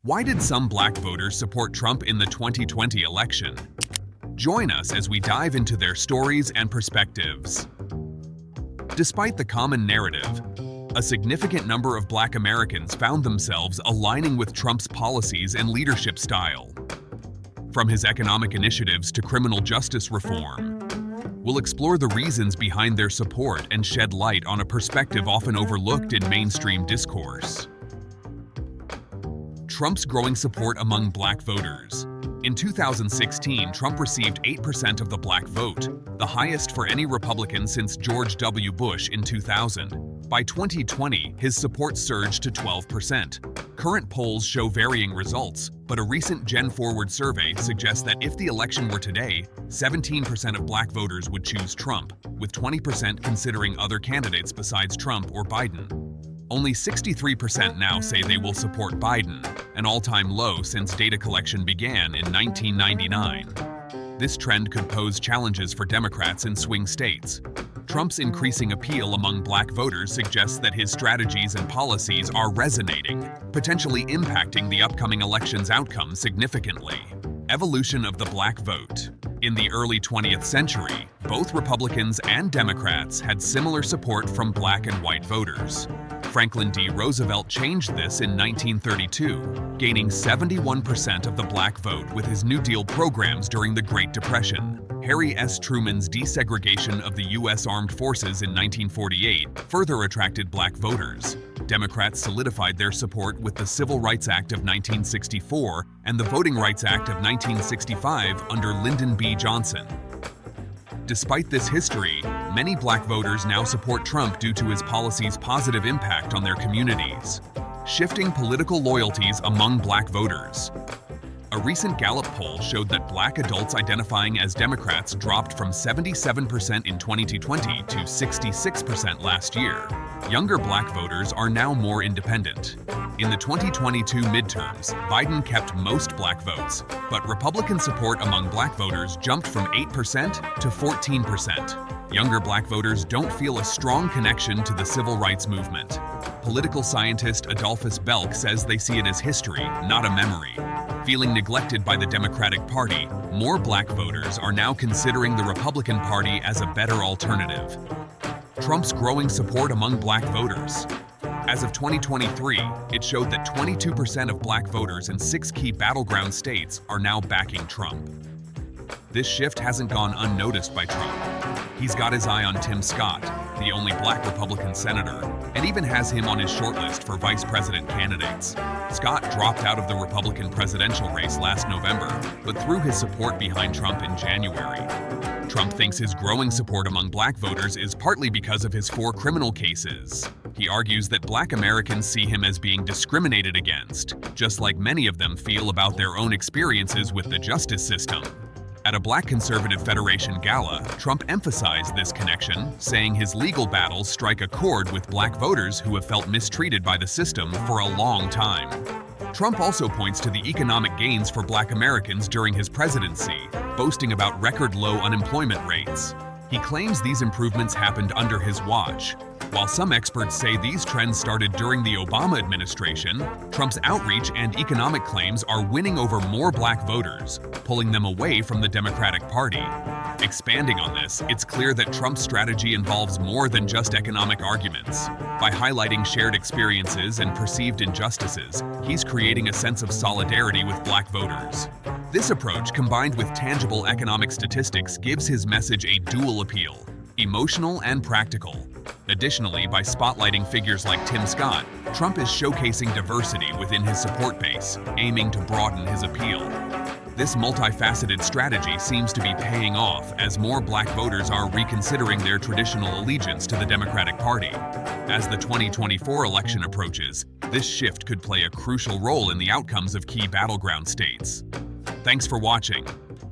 Why did some black voters support Trump in the 2020 election? Join us as we dive into their stories and perspectives. Despite the common narrative, a significant number of black Americans found themselves aligning with Trump's policies and leadership style. From his economic initiatives to criminal justice reform, we'll explore the reasons behind their support and shed light on a perspective often overlooked in mainstream discourse. Trump's growing support among black voters. In 2016, Trump received 8% of the black vote, the highest for any Republican since George W. Bush in 2000. By 2020, his support surged to 12%. Current polls show varying results, but a recent Gen Forward survey suggests that if the election were today, 17% of black voters would choose Trump, with 20% considering other candidates besides Trump or Biden. Only 63% now say they will support Biden, an all-time low since data collection began in 1999. This trend could pose challenges for Democrats in swing states. Trump's increasing appeal among black voters suggests that his strategies and policies are resonating, potentially impacting the upcoming election's outcome significantly. Evolution of the black vote. In the early 20th century, both Republicans and Democrats had similar support from black and white voters. Franklin D. Roosevelt changed this in 1932, gaining 71% of the black vote with his New Deal programs during the Great Depression. Harry S. Truman's desegregation of the U.S. Armed Forces in 1948 further attracted black voters. Democrats solidified their support with the Civil Rights Act of 1964 and the Voting Rights Act of 1965 under Lyndon B. Johnson. Despite this history, many black voters now support Trump due to his policies' positive impact on their communities. Shifting political loyalties among black voters. A recent Gallup poll showed that black adults identifying as Democrats dropped from 77% in 2020 to 66% last year. Younger black voters are now more independent. In the 2022 midterms, Biden kept most black votes, but Republican support among black voters jumped from 8% to 14%. Younger black voters don't feel a strong connection to the civil rights movement. Political scientist Adolphus Belk says they see it as history, not a memory. Feeling neglected by the Democratic Party, more black voters are now considering the Republican Party as a better alternative. Trump's growing support among black voters. As of 2023, it showed that 22% of black voters in 6 key battleground states are now backing Trump. This shift hasn't gone unnoticed by Trump. He's got his eye on Tim Scott, the only black Republican senator, and even has him on his shortlist for vice president candidates. Scott dropped out of the Republican presidential race last November, but threw his support behind Trump in January. Trump thinks his growing support among black voters is partly because of his 4 criminal cases. He argues that black Americans see him as being discriminated against, just like many of them feel about their own experiences with the justice system. At a Black Conservative Federation gala, Trump emphasized this connection, saying his legal battles strike a chord with black voters who have felt mistreated by the system for a long time. Trump also points to the economic gains for black Americans during his presidency, boasting about record-low unemployment rates. He claims these improvements happened under his watch. While some experts say these trends started during the Obama administration, Trump's outreach and economic claims are winning over more black voters, pulling them away from the Democratic Party. Expanding on this, it's clear that Trump's strategy involves more than just economic arguments. By highlighting shared experiences and perceived injustices, he's creating a sense of solidarity with black voters. This approach, combined with tangible economic statistics, gives his message a dual appeal: emotional and practical. Additionally, by spotlighting figures like Tim Scott, Trump is showcasing diversity within his support base, aiming to broaden his appeal. This multifaceted strategy seems to be paying off as more black voters are reconsidering their traditional allegiance to the Democratic Party. As the 2024 election approaches, this shift could play a crucial role in the outcomes of key battleground states. Thanks for watching.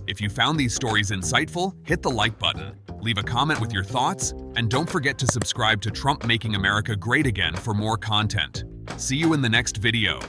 If you found these stories insightful, hit the like button, leave a comment with your thoughts, and don't forget to subscribe to Trump Making America Great Again for more content. See you in the next video.